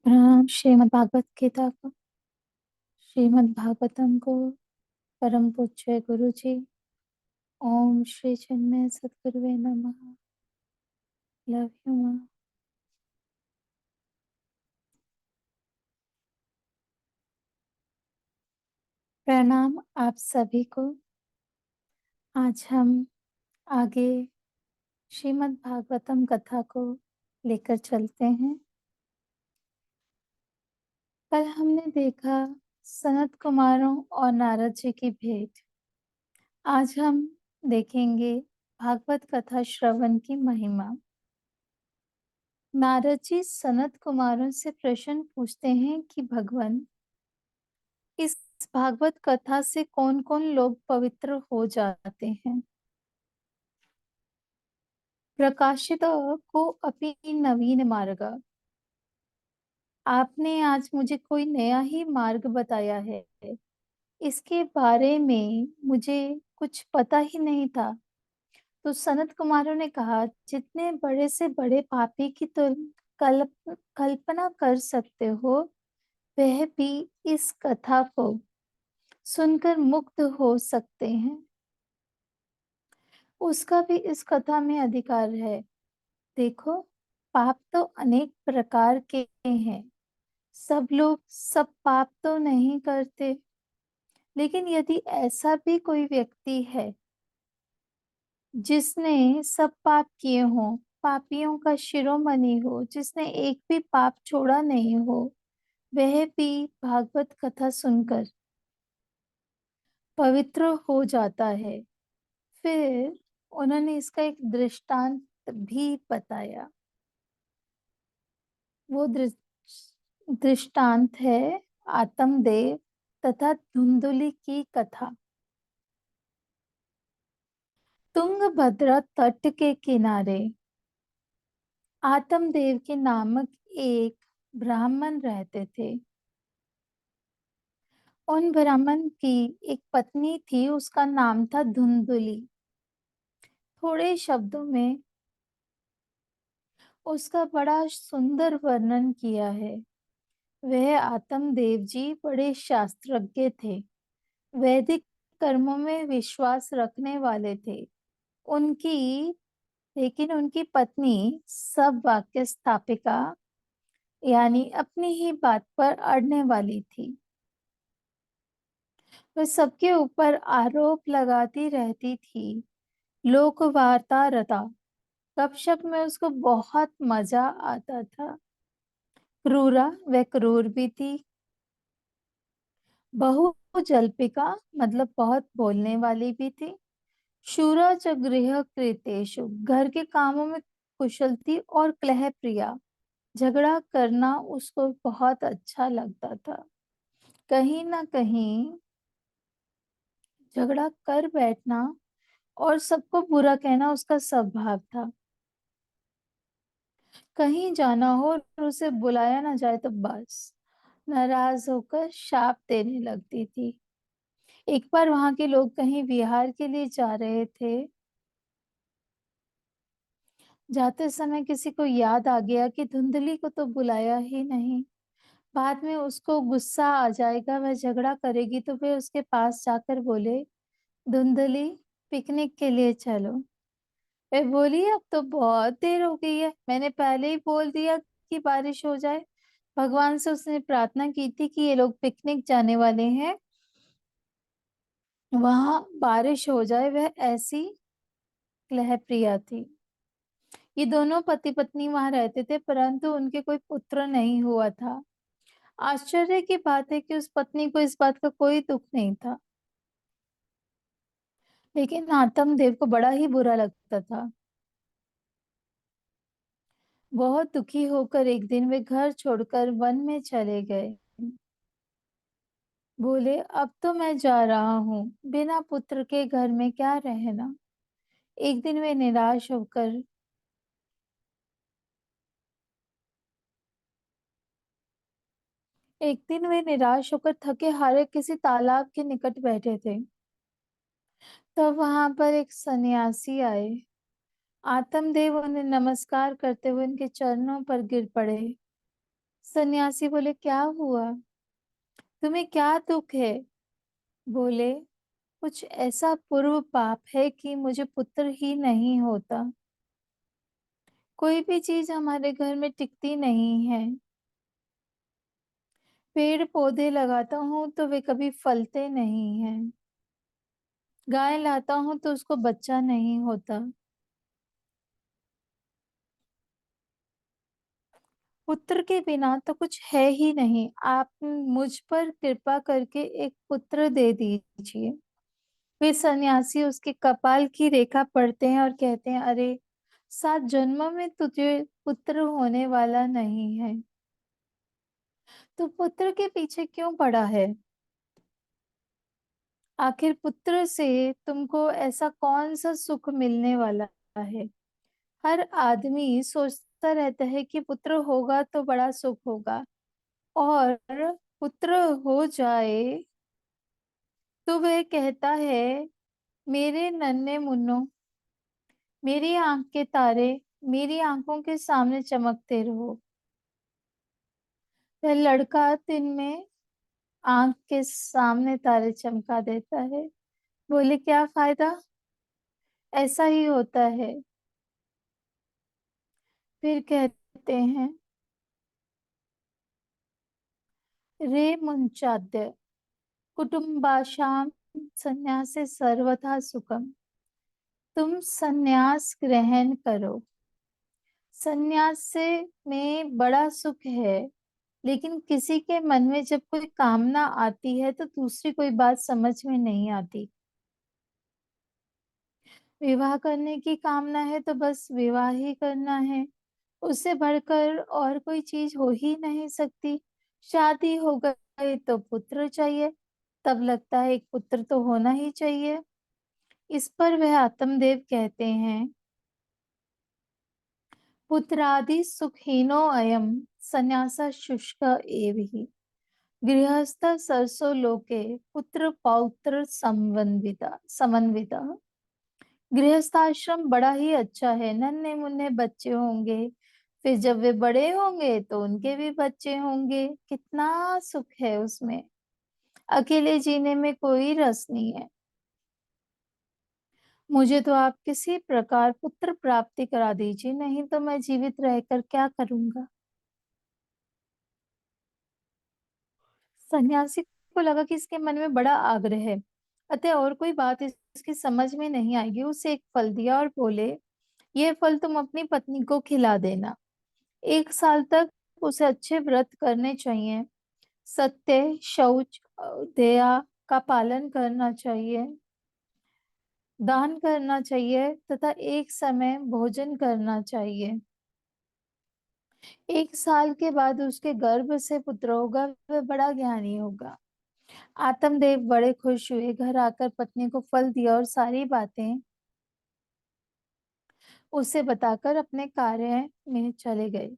श्रीमद् भागवत गीता को श्रीमद् भागवतम को परम पूज्य गुरु जी ओम श्री चिन्मय सद्गुरुवे नमः। लव यू माँ। प्रणाम आप सभी को। आज हम आगे श्रीमद् भागवतम कथा को लेकर चलते हैं। कल हमने देखा सनत कुमारों और नारद जी की भेंट। आज हम देखेंगे भागवत कथा श्रवण की महिमा। नारद जी सनत कुमारों से प्रश्न पूछते हैं कि भगवान, इस भागवत कथा से कौन कौन लोग पवित्र हो जाते हैं? प्रकाशित को अपनी नवीन मार्ग। आपने आज मुझे कोई नया ही मार्ग बताया है। इसके बारे में मुझे कुछ पता ही नहीं था। तो सनत कुमारों ने कहा, जितने बड़े से बड़े पापी की तुम कल्पना कर सकते हो, वह भी इस कथा को सुनकर मुक्त हो सकते हैं। उसका भी इस कथा में अधिकार है। देखो, पाप तो अनेक प्रकार के हैं। सब लोग सब पाप तो नहीं करते, लेकिन यदि ऐसा भी कोई व्यक्ति है जिसने सब पाप किए हों, पापियों का शिरोमणि हो, जिसने एक भी पाप छोड़ा नहीं हो, वह भी भागवत कथा सुनकर पवित्र हो जाता है। फिर उन्होंने इसका एक दृष्टांत भी बताया। वो दृष्टांत है आत्मदेव तथा धुंधुली की कथा। तुंगभद्रा तट के किनारे आत्मदेव के नामक एक ब्राह्मण रहते थे। उन ब्राह्मण की एक पत्नी थी, उसका नाम था धुंधुली। थोड़े शब्दों में उसका बड़ा सुंदर वर्णन किया है। वह आत्मदेव जी बड़े शास्त्रज्ञ थे, वैदिक कर्मों में विश्वास रखने वाले थे। उनकी लेकिन उनकी पत्नी सब वाक्य स्थापिका, यानी अपनी ही बात पर अड़ने वाली थी। वह सबके ऊपर आरोप लगाती रहती थी। लोक वार्ता रता, गपशप में उसको बहुत मजा आता था। क्रूरा, वह क्रूर भी थी। बहु जल्पिका, मतलब बहुत बोलने वाली भी थी। शूरा च गृह कृतेषु, घर के कामों में कुशल थी। और क्लह प्रिया, झगड़ा करना उसको बहुत अच्छा लगता था। कहीं ना कहीं झगड़ा कर बैठना और सबको बुरा कहना उसका स्वभाव था। कहीं जाना हो और उसे बुलाया ना जाए तो बस नाराज होकर शाप देने लगती थी। एक बार वहां के लोग कहीं विहार के लिए जा रहे थे। जाते समय किसी को याद आ गया कि धुंधली को तो बुलाया ही नहीं। बाद में उसको गुस्सा आ जाएगा, वह झगड़ा करेगी, तो वे उसके पास जाकर बोले, धुंधली, पिकनिक के लिए चलो। वे बोली, अब तो बहुत देर हो गई है, मैंने पहले ही बोल दिया कि बारिश हो जाए। भगवान से उसने प्रार्थना की थी कि ये लोग पिकनिक जाने वाले हैं, वहां बारिश हो जाए। वह ऐसी क्लह प्रिया थी। ये दोनों पति पत्नी वहां रहते थे, परंतु उनके कोई पुत्र नहीं हुआ था। आश्चर्य की बात है कि उस पत्नी को इस बात का कोई दुख नहीं था, लेकिन आत्मदेव को बड़ा ही बुरा लगता था। बहुत दुखी होकर एक दिन वे घर छोड़कर वन में चले गए। बोले, अब तो मैं जा रहा हूँ, बिना पुत्र के घर में क्या रहना। एक दिन वे निराश होकर एक दिन वे निराश होकर थके हारे किसी तालाब के निकट बैठे थे। तब वहां पर एक सन्यासी आए। आत्मदेव उन्हें नमस्कार करते हुए उनके चरणों पर गिर पड़े। सन्यासी बोले, क्या हुआ? तुम्हें क्या दुख है? बोले, कुछ ऐसा पूर्व पाप है कि मुझे पुत्र ही नहीं होता। कोई भी चीज हमारे घर में टिकती नहीं है। पेड़ पौधे लगाता हूँ तो वे कभी फलते नहीं हैं। गाय लाता हूँ तो उसको बच्चा नहीं होता। पुत्र के बिना तो कुछ है ही नहीं। आप मुझ पर कृपा करके एक पुत्र दे दीजिए। वे सन्यासी उसके कपाल की रेखा पढ़ते हैं और कहते हैं, अरे 7 जन्मों में तुझे पुत्र होने वाला नहीं है। तो पुत्र के पीछे क्यों पड़ा है? आखिर पुत्र से तुमको ऐसा कौन सा सुख मिलने वाला है? हर आदमी सोचता रहता है कि पुत्र होगा तो बड़ा सुख होगा, और पुत्र हो जाए तो वह कहता है, मेरे नन्हे मुन्नों, मेरी आंख के तारे मेरी आंखों के सामने चमकते रहो। वह लड़का दिन में आंख के सामने तारे चमका देता है। बोले, क्या फायदा? ऐसा ही होता है। फिर कहते हैं, रे मुंचाद्य कुटुम्बाशाम संन्यासे सर्वथा सुखम। तुम संन्यास ग्रहण करो। संन्यास से में बड़ा सुख है। लेकिन किसी के मन में जब कोई कामना आती है तो दूसरी कोई बात समझ में नहीं आती। विवाह करने की कामना है तो बस विवाह ही करना है। उससे बढ़कर और कोई चीज हो ही नहीं सकती। शादी हो गई तो पुत्र चाहिए। तब लगता है एक पुत्र तो होना ही चाहिए। इस पर वह आत्मदेव कहते हैं, पुत्रादि सुखहीनो अयम संन्यास शुष्क एव ही। गृहस्थ सरसो लोके पुत्र पौत्र समन्विता समन्विता। गृहस्थाश्रम बड़ा ही अच्छा है। नन्हे मुन्ने बच्चे होंगे, फिर जब वे बड़े होंगे तो उनके भी बच्चे होंगे। कितना सुख है उसमें। अकेले जीने में कोई रस नहीं है। मुझे तो आप किसी प्रकार पुत्र प्राप्ति करा दीजिए, नहीं तो मैं जीवित रहकर क्या करूंगा। सन्यासी को लगा कि इसके मन में बड़ा आग्रह है, अतः और कोई बात इसकी समझ में नहीं आएगी। उसे एक फल दिया और बोले, यह फल तुम अपनी पत्नी को खिला देना। 1 साल तक उसे अच्छे व्रत करने चाहिए। सत्य, शौच, दया का पालन करना चाहिए। दान करना चाहिए तथा एक समय भोजन करना चाहिए। 1 साल के बाद उसके गर्भ से पुत्र होगा, वह बड़ा ज्ञानी होगा। आत्मदेव बड़े खुश हुए। घर आकर पत्नी को फल दिया और सारी बातें उसे बताकर अपने कार्य में चले गए।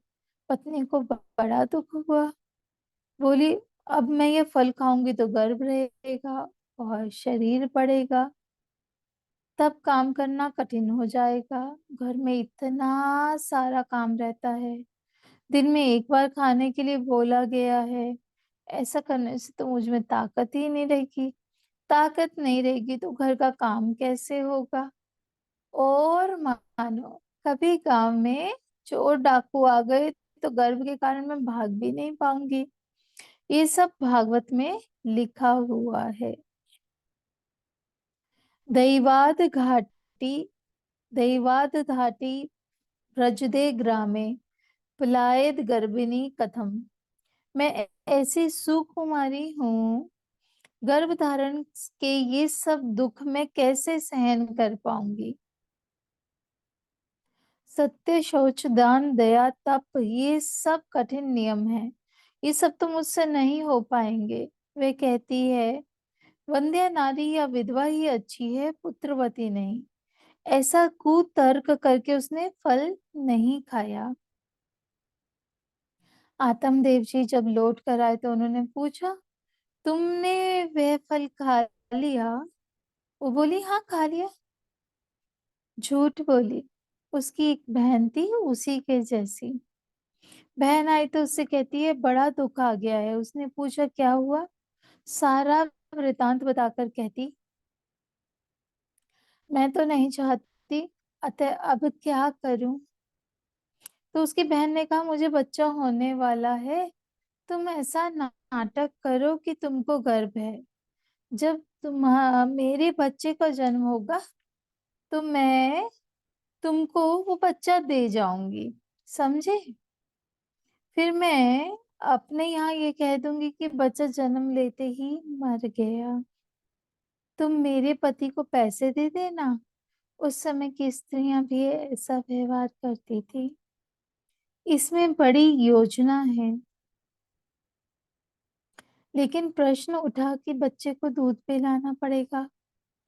पत्नी को बड़ा दुख हुआ। बोली, अब मैं ये फल खाऊंगी तो गर्भ रहेगा और शरीर बढ़ेगा, तब काम करना कठिन हो जाएगा। घर में इतना सारा काम रहता है। दिन में एक बार खाने के लिए बोला गया है। ऐसा करने से तो मुझ में ताकत ही नहीं रहेगी। ताकत नहीं रहेगी तो घर का काम कैसे होगा? और मानो कभी गांव में चोर डाकू आ गए तो गर्भ के कारण मैं भाग भी नहीं पाऊंगी। ये सब भागवत में लिखा हुआ है। दैवाद घाटी दैवाद घाटी व्रजदे ग्रामे पलायत गर्भिणी कथम। मैं ऐसी सुकुमारी हूँ, गर्भ धारण के ये सब दुख मैं कैसे सहन कर पाऊंगी। सत्य, शौच, दान, दया, तप, ये सब कठिन नियम है। ये सब तो मुझसे नहीं हो पाएंगे। वे कहती है, वंध्या नारी या विधवा ही अच्छी है, पुत्रवती नहीं। ऐसा कुतर्क करके उसने फल नहीं खाया। आत्मदेव जी जब लौट कर आए तो उन्होंने पूछा, तुमने वह फल खा लिया? वो बोली, हाँ खा लिया। झूठ बोली। उसकी एक बहन थी उसी के जैसी। बहन आई तो उससे कहती है बड़ा दुख आ गया है। उसने पूछा क्या हुआ? सारा वृतांत बताकर कहती, मैं तो नहीं चाहती, अतः अब क्या करूं? तो उसकी बहन ने कहा, मुझे बच्चा होने वाला है। तुम ऐसा नाटक करो कि तुमको गर्भ है। जब मेरे बच्चे का जन्म होगा तो मैं तुमको वो बच्चा दे जाऊंगी, समझे? फिर मैं अपने यहाँ ये कह दूंगी कि बच्चा जन्म लेते ही मर गया। तुम मेरे पति को पैसे दे देना। उस समय की स्त्रियां भी ऐसा व्यवहार करती थी। इसमें बड़ी योजना है। लेकिन प्रश्न उठा कि बच्चे को दूध पिलाना पड़ेगा,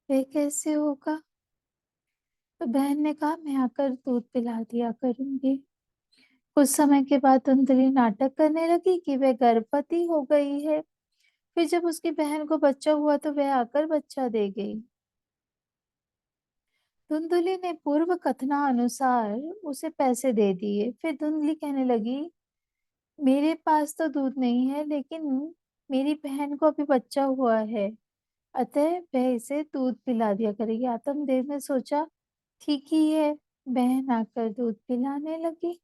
वह कैसे होगा? तो बहन ने कहा, मैं आकर दूध पिला दिया करूंगी। कुछ समय के बाद धुंधली नाटक करने लगी कि वह गर्भवती हो गई है। फिर जब उसकी बहन को बच्चा हुआ तो वह आकर बच्चा दे गई। धुंधली ने पूर्व कथना अनुसार उसे पैसे दे दिए। फिर धुंधली कहने लगी, मेरे पास तो दूध नहीं है, लेकिन मेरी बहन को अभी बच्चा हुआ है, अतः वह इसे दूध पिला दिया करेगी। आत्मदेव ने सोचा, ठीक ही है। बहन आकर दूध पिलाने लगी।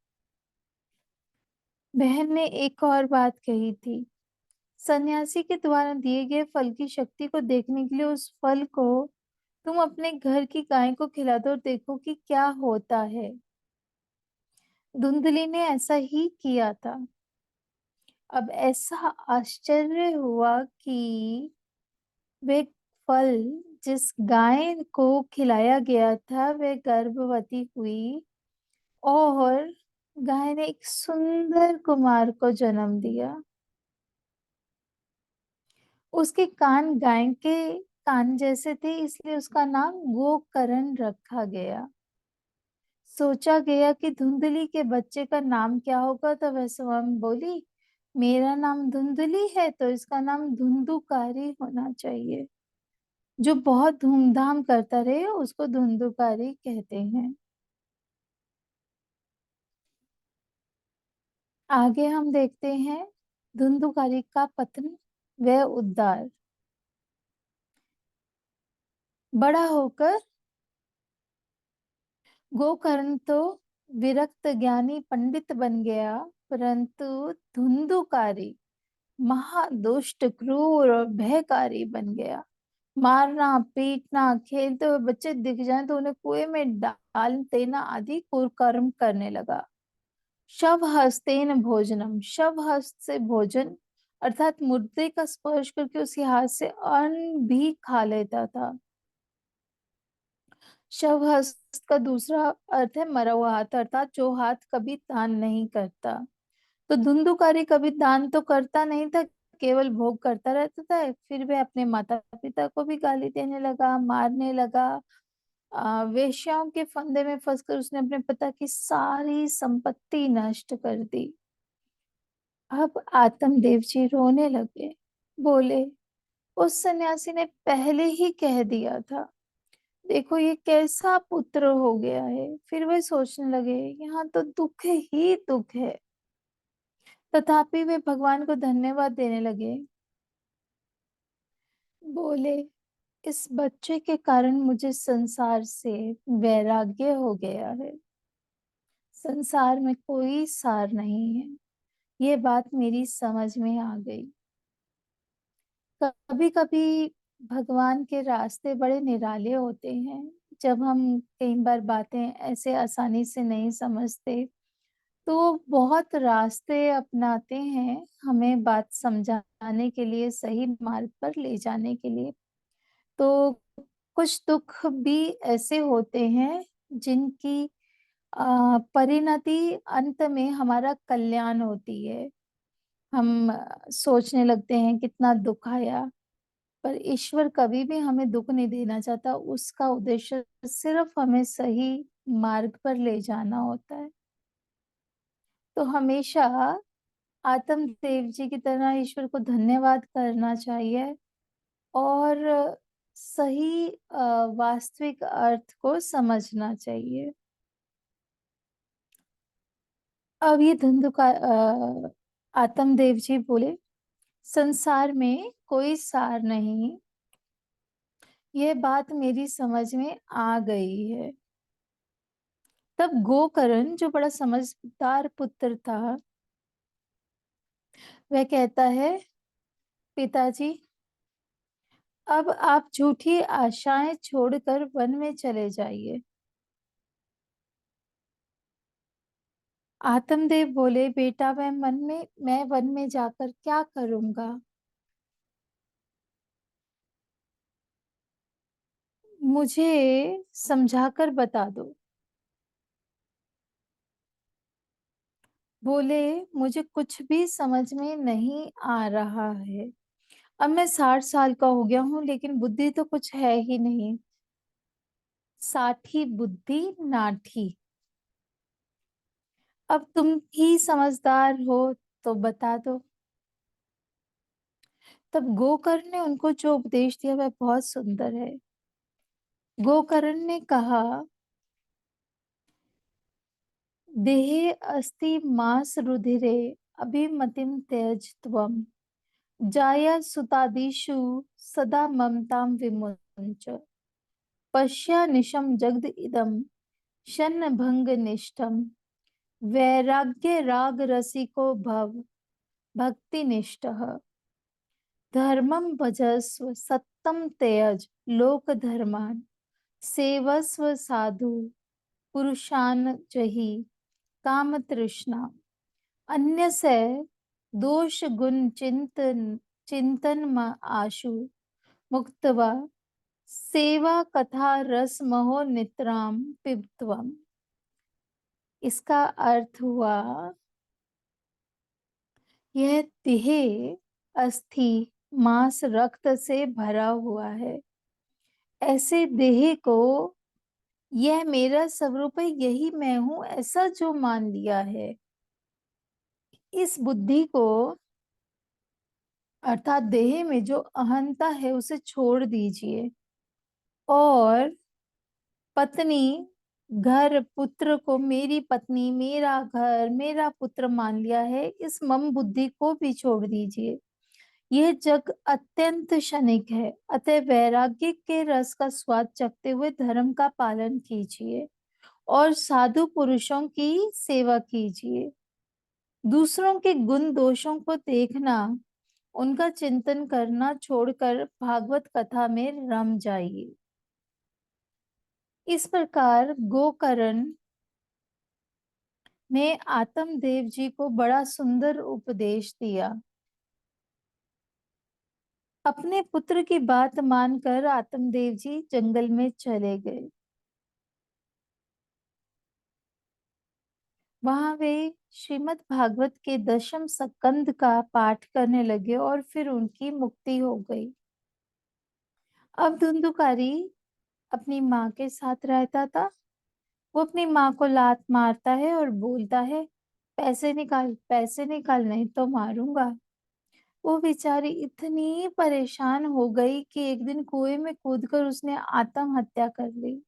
बहन ने एक और बात कही थी, सन्यासी के द्वारा दिए गए फल की शक्ति को देखने के लिए उस फल को तुम अपने घर की गाय को खिला दो और देखो कि क्या होता है। धुंधली ने ऐसा ही किया था। अब ऐसा आश्चर्य हुआ कि वे फल जिस गाय को खिलाया गया था वह गर्भवती हुई और गाय ने एक सुंदर कुमार को जन्म दिया। उसके कान गाय के कान जैसे थे, इसलिए उसका नाम गोकर्ण रखा गया। सोचा गया कि धुंधली के बच्चे का नाम क्या होगा, तो वह स्वयं बोली, मेरा नाम धुंधली है तो इसका नाम धुंधुकारी होना चाहिए। जो बहुत धूमधाम करता रहे उसको धुंधुकारी कहते हैं। आगे हम देखते हैं धुंधुकारी का पतन व उद्धार। बड़ा होकर गोकर्ण तो विरक्त ज्ञानी पंडित बन गया, परंतु धुंधुकारी महादुष्ट क्रूर और भयकारी बन गया। मारना पीटना, खेलते हुए बच्चे दिख जाएं तो उन्हें कुएं में डाल देना आदि कुकर्म करने लगा। शव हस्तेन भोजनम, शव हस्त से भोजन अर्थात मुर्दे का स्पर्श करके उसी हाथ से अन्न भी खा लेता था। शव हस्त का दूसरा अर्थ है मरा हुआ हाथ, अर्थात जो हाथ कभी दान नहीं करता। तो धुंधुकारी कभी दान तो करता नहीं था, केवल भोग करता रहता था। फिर वह अपने माता पिता को भी गाली देने लगा, मारने लगा। वेश्याओं के फंदे में फंसकर उसने अपने पिता की सारी संपत्ति नष्ट कर दी। अब आत्मदेव जी रोने लगे, बोले, उस सन्यासी ने पहले ही कह दिया था, देखो ये कैसा पुत्र हो गया है। फिर वे सोचने लगे, यहाँ तो दुख ही दुख है। तथापि वे भगवान को धन्यवाद देने लगे। बोले, इस बच्चे के कारण मुझे संसार से वैराग्य हो गया है। संसार में कोई सार नहीं है, ये बात मेरी समझ में आ गई। कभी कभी भगवान के रास्ते बड़े निराले होते हैं। जब हम कई बार बातें ऐसे आसानी से नहीं समझते तो वो बहुत रास्ते अपनाते हैं हमें बात समझाने के लिए, सही मार्ग पर ले जाने के लिए। तो कुछ दुख भी ऐसे होते हैं जिनकी परिणति अंत में हमारा कल्याण होती है। हम सोचने लगते हैं कितना दुख आया, पर ईश्वर कभी भी हमें दुख नहीं देना चाहता। उसका उद्देश्य सिर्फ हमें सही मार्ग पर ले जाना होता है। तो हमेशा आत्मदेव जी की तरह ईश्वर को धन्यवाद करना चाहिए और सही वास्तविक अर्थ को समझना चाहिए। अब ये आत्मदेव जी बोले, संसार में कोई सार नहीं, यह बात मेरी समझ में आ गई है। तब गोकर्ण जो बड़ा समझदार पुत्र था, वह कहता है, पिताजी, अब आप झूठी आशाएं छोड़कर वन में चले जाइए। आत्मदेव बोले, बेटा, मैं वन में जाकर क्या करूंगा? मुझे समझाकर बता दो। बोले, मुझे कुछ भी समझ में नहीं आ रहा है। अब मैं 60 साल का हो गया हूँ, लेकिन बुद्धि तो कुछ है ही नहीं। साठी बुद्धि नाठी। अब तुम ही समझदार हो, तो बता दो। तब गोकर्ण ने उनको जो उपदेश दिया वह बहुत सुंदर है। गोकर्ण ने कहा, देहे अस्ति मास रुधिरे अभिमतिम त्यज त्वम जाया सुतादिषु सदा ममतां विमुञ्च पश्यानिशं जगद इदं क्षणभंग निष्ठम वैराग्य राग रसिको भव भक्ति निष्ठः धर्मं भजस्व सत्यं त्यज लोक धर्मान सेवस्व साधु पुरुषान जहि काम तृष्णा अन्य से दोष गुण चिंतन आशु मुक्तवा सेवा कथा रस महो नित्राम पिबत्वम। इसका अर्थ हुआ, यह देह अस्थि मांस रक्त से भरा हुआ है। ऐसे देह को यह मेरा स्वरूप है, यही मैं हूं, ऐसा जो मान लिया है, इस बुद्धि को अर्थात देह में जो अहंता है उसे छोड़ दीजिए और पत्नी घर पुत्र को मेरी पत्नी मेरा घर मेरा पुत्र मान लिया है, इस मम बुद्धि को भी छोड़ दीजिए। यह जग अत्यंत क्षणिक है, अतः वैराग्य के रस का स्वाद चखते हुए धर्म का पालन कीजिए और साधु पुरुषों की सेवा कीजिए। दूसरों के गुण दोषों को देखना, उनका चिंतन करना छोड़कर भागवत कथा में रम जाइए। इस प्रकार गोकर्ण ने आत्मदेव जी को बड़ा सुंदर उपदेश दिया। अपने पुत्र की बात मानकर आत्मदेव जी जंगल में चले गए। वहां वे श्रीमद् भागवत के दशम स्कंद का पाठ करने लगे और फिर उनकी मुक्ति हो गई। अब धुंधुकारी अपनी माँ के साथ रहता था। वो अपनी माँ को लात मारता है और बोलता है, पैसे निकाल नहीं तो मारूंगा। वो बेचारी इतनी परेशान हो गई कि एक दिन कुएं में कूदकर उसने आत्महत्या कर ली।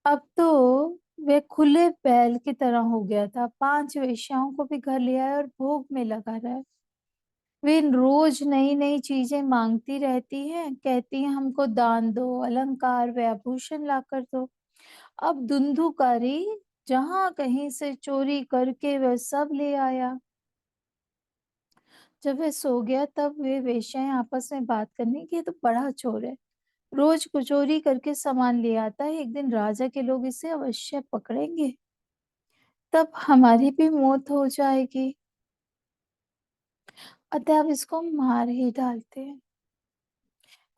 अब तो वह खुले बैल की तरह हो गया था, 5 वेश्याओं को भी घर ले आया और भोग में लगा रहा है। वे रोज नई नई चीजें मांगती रहती हैं, कहती हैं हमको दान दो, अलंकार व आभूषण ला कर दो। अब धुंधुकारी जहां कहीं से चोरी करके वह सब ले आया। जब वह सो गया तब वे वेश्याएं आपस में बात करने की, ये तो बड़ा चोर है, रोज चोरी करके सामान ले आता है, एक दिन राजा के लोग इसे अवश्य पकड़ेंगे, तब हमारी भी मौत हो जाएगी। अतः अब इसको मार ही डालते हैं।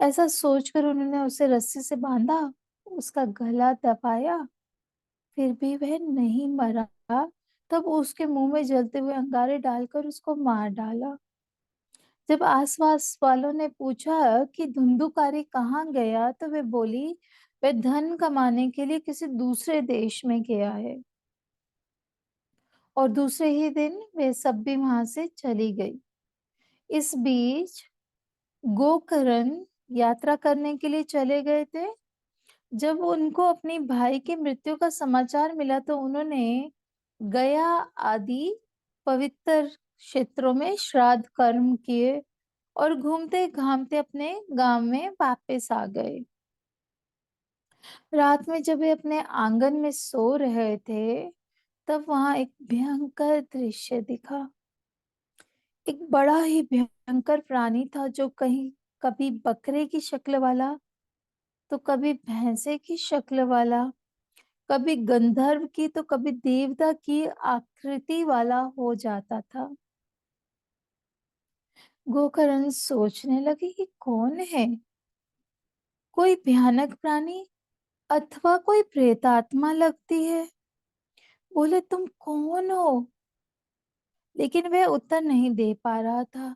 ऐसा सोचकर उन्होंने उसे रस्सी से बांधा, उसका गला दबाया, फिर भी वह नहीं मरा। तब उसके मुंह में जलते हुए अंगारे डालकर उसको मार डाला। जब आसपास वालों ने पूछा कि धुंधुकारी कहाँ गया, तो वे बोली, वह धन कमाने के लिए किसी दूसरे देश में गया है। और दूसरे ही दिन वे सब भी वहां से चली गई। इस बीच गोकर्ण यात्रा करने के लिए चले गए थे। जब उनको अपनी भाई की मृत्यु का समाचार मिला तो उन्होंने गया आदि पवित्र क्षेत्रों में श्राद्ध कर्म किए और घूमते घामते अपने गांव में वापस आ गए। रात में जब वे अपने आंगन में सो रहे थे, तब वहां एक भयंकर दृश्य दिखा। एक बड़ा ही भयंकर प्राणी था जो कहीं कभी बकरे की शक्ल वाला, तो कभी भैंसे की शक्ल वाला, कभी गंधर्व की तो कभी देवता की आकृति वाला हो जाता था। गोकर्ण सोचने लगे कि कौन है, कोई भयानक प्राणी अथवा कोई प्रेतात्मा लगती है। बोले तुम कौन हो, लेकिन वह उत्तर नहीं दे पा रहा था।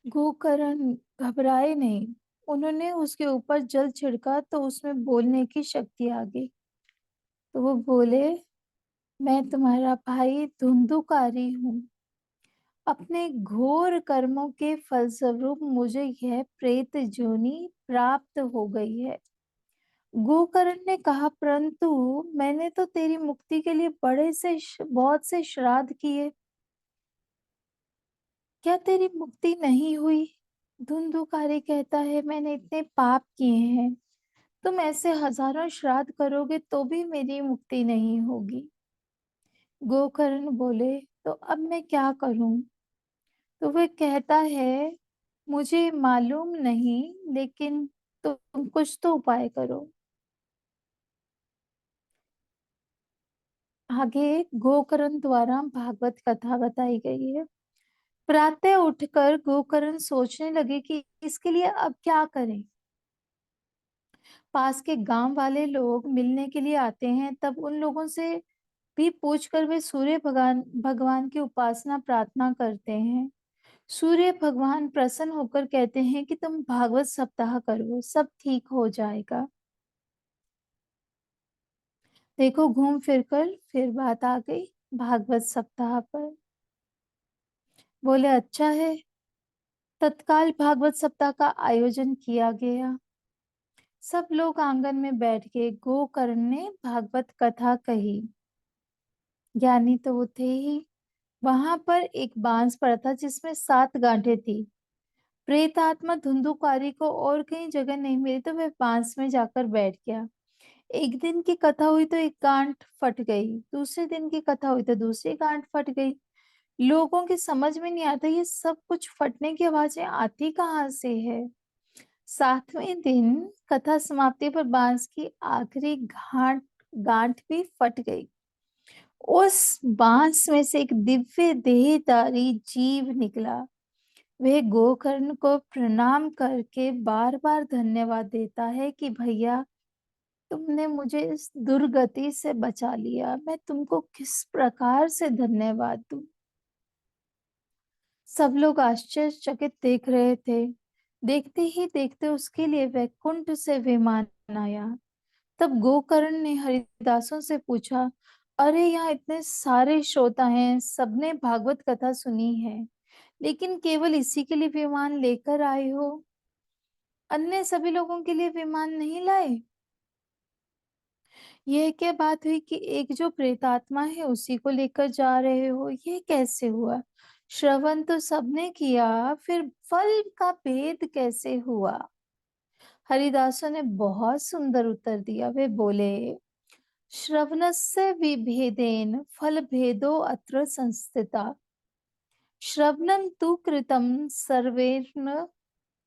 गोकर्ण घबराए नहीं, उन्होंने उसके ऊपर जल छिड़का तो उसमें बोलने की शक्ति आ गई। तो वो बोले, मैं तुम्हारा भाई धुंधुकारी हूँ। अपने घोर कर्मों के फलस्वरूप मुझे यह प्रेत योनि प्राप्त हो गई है। गोकर्ण ने कहा, परंतु मैंने तो तेरी मुक्ति के लिए बहुत से श्राद्ध किए, क्या तेरी मुक्ति नहीं हुई? धुंधुकारी कहता है, मैंने इतने पाप किए हैं, तुम ऐसे हजारों श्राद्ध करोगे तो भी मेरी मुक्ति नहीं होगी। गोकर्ण बोले, तो अब मैं क्या करूं? तो वह कहता है, मुझे मालूम नहीं, लेकिन तुम कुछ तो उपाय करो। आगे गोकर्ण द्वारा भागवत कथा बताई गई है। प्रातः उठकर गोकर्ण सोचने लगे कि इसके लिए अब क्या करें। पास के गांव वाले लोग मिलने के लिए आते हैं, तब उन लोगों से भी पूछकर वे सूर्य भगवान भगवान की उपासना प्रार्थना करते हैं। सूर्य भगवान प्रसन्न होकर कहते हैं कि तुम भागवत सप्ताह करो, सब ठीक हो जाएगा। देखो घूम फिर कर फिर बात आ गई भागवत सप्ताह पर। बोले अच्छा है। तत्काल भागवत सप्ताह का आयोजन किया गया। सब लोग आंगन में बैठ के गोकर्ण ने भागवत कथा कही। ज्ञानी तो वो थे ही। वहां पर एक बांस पड़ा था जिसमें 7 गांठें थी। प्रेत आत्मा धुंधुकारी को और कहीं जगह नहीं मिली तो वह बांस में जाकर बैठ गया। एक दिन की कथा हुई तो एक गांठ फट गई, दूसरे दिन की कथा हुई तो दूसरी गांठ फट गई। लोगों की समझ में नहीं आता ये सब कुछ फटने की आवाजें आती कहाँ से है। 7वें दिन कथा समाप्ति पर बांस की आखिरी घाट गांठ भी फट गई। उस बांस में से एक दिव्य देहधारी जीव निकला। वह गोकर्ण को प्रणाम करके बार बार धन्यवाद देता है कि भैया, तुमने मुझे इस दुर्गति से बचा लिया, मैं तुमको किस प्रकार से धन्यवाद दूं। सब लोग आश्चर्यचकित देख रहे थे। देखते ही देखते उसके लिए वैकुंठ से विमान आया। तब गोकर्ण ने हरिदासों से पूछा, अरे यहाँ इतने सारे श्रोता हैं, सबने भागवत कथा सुनी है, लेकिन केवल इसी के लिए विमान लेकर आए हो, अन्य सभी लोगों के लिए विमान नहीं लाए? यह क्या बात हुई कि एक जो प्रेतात्मा है उसी को लेकर जा रहे हो, ये कैसे हुआ? श्रवण तो सबने किया, फिर फल का भेद कैसे हुआ? हरिदासों ने बहुत सुंदर उत्तर दिया। वे बोले, श्रवणस्य विभेदेन फलभेदो अत्र संस्थिता। श्रवणं तु कृतं सर्वेण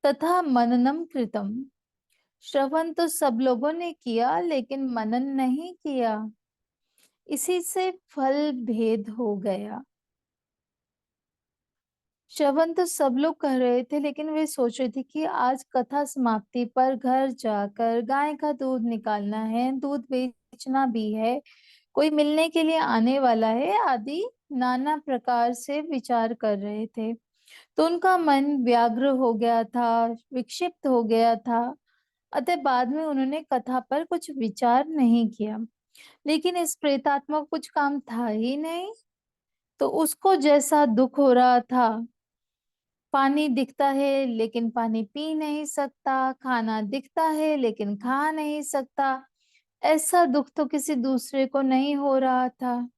तथा मननम कृतं। श्रवण तो सब लोगों ने किया लेकिन मनन नहीं किया, इसी से फल भेद हो गया। श्रवण तो सब लोग कर रहे थे लेकिन वे सोच रहे थे कि आज कथा समाप्ति पर घर जाकर गाय का दूध निकालना है, दूध बेचना भी है, कोई मिलने के लिए आने वाला है आदि नाना प्रकार से विचार कर रहे थे। तो उनका मन व्याग्र हो गया था, विक्षिप्त हो गया था। अतः बाद में उन्होंने कथा पर कुछ विचार नहीं किया। लेकिन इस प्रेतात्मा को कुछ काम था ही नहीं, तो उसको जैसा दुख हो रहा था पानी दिखता है लेकिन पानी पी नहीं सकता, खाना दिखता है लेकिन खा नहीं सकता। ऐसा दुख तो किसी दूसरे को नहीं हो रहा था।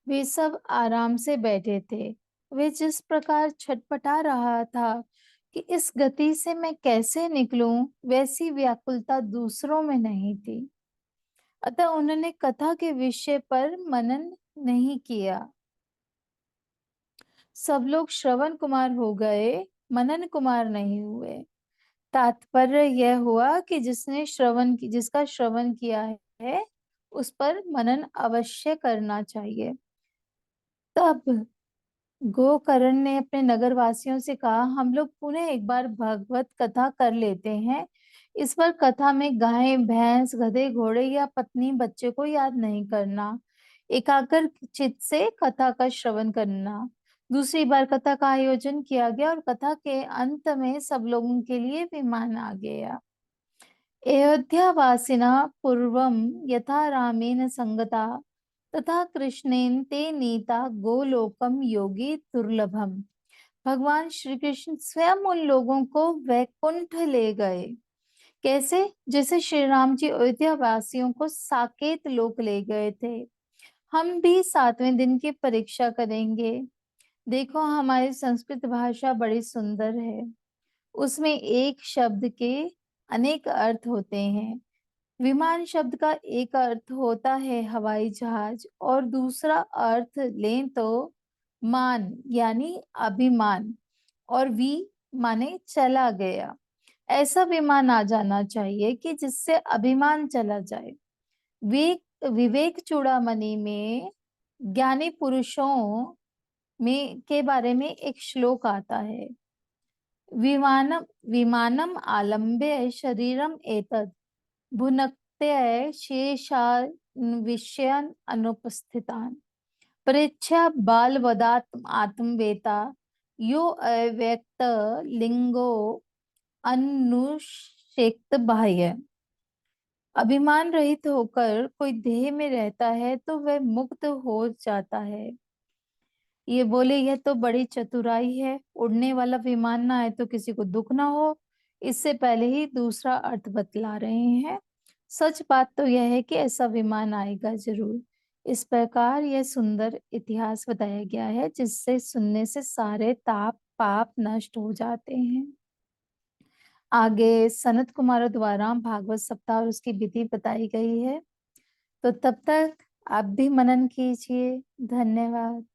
वे सब आराम से बैठे थे। वे जिस प्रकार छटपटा रहा था कि इस गति से मैं कैसे निकलूं, वैसी व्याकुलता दूसरों में नहीं थी। अतः उन्होंने कथा के विषय पर मनन नहीं किया। सब लोग श्रवण कुमार हो गए, मनन कुमार नहीं हुए। तात्पर्य यह हुआ कि जिसका श्रवण किया है उस पर मनन अवश्य करना चाहिए। तब गोकर्ण ने अपने नगर वासियों से कहा, हम लोग पुनः एक बार भागवत कथा कर लेते हैं। इस बार कथा में गाय भैंस गधे घोड़े या पत्नी बच्चे को याद नहीं करना, एकाग्र चित्त से कथा का श्रवण करना। दूसरी बार कथा का आयोजन किया गया और कथा के अंत में सब लोगों के लिए विमान आ गया। अयोध्यावासिना पूर्वं यथा रामेण संगता तथा कृष्णेन ते नीता गोलोकम योगी दुर्लभम। भगवान श्री कृष्ण स्वयं उन लोगों को वैकुंठ ले गए। कैसे? जैसे श्री राम जी अयोध्या वासियों को साकेत लोक ले गए थे। हम भी 7वें दिन की परीक्षा करेंगे। देखो, हमारी संस्कृत भाषा बड़ी सुंदर है। उसमें एक शब्द के अनेक अर्थ होते हैं। विमान शब्द का एक अर्थ होता है हवाई जहाज, और दूसरा अर्थ लें तो मान यानी अभिमान, और वी माने चला गया। ऐसा विमान आ जाना चाहिए कि जिससे अभिमान चला जाए। विवेक चूड़ामणि में ज्ञानी पुरुषों में के बारे में एक श्लोक आता है। विमानम विमानम आलम्ब्य शरीरम एतद भुनक्त्य शेषान् विषयान् अनुपस्थितान् परीक्षा बालवदात्म आत्मवेता यो अव्यक्त लिंगो अनुषेक्त बाह्य। अभिमान रहित होकर कोई देह में रहता है तो वह मुक्त हो जाता है। ये बोले, यह तो बड़ी चतुराई है, उड़ने वाला विमान ना आए तो किसी को दुख ना हो। इससे पहले ही दूसरा अर्थ बतला रहे हैं। सच बात तो यह है कि ऐसा विमान आएगा जरूर। इस प्रकार यह सुंदर इतिहास बताया गया है जिससे सुनने से सारे ताप पाप नष्ट हो जाते हैं। आगे सनत कुमार द्वारा भागवत सप्ताह और उसकी विधि बताई गई है। तो तब तक आप भी मनन कीजिए। धन्यवाद।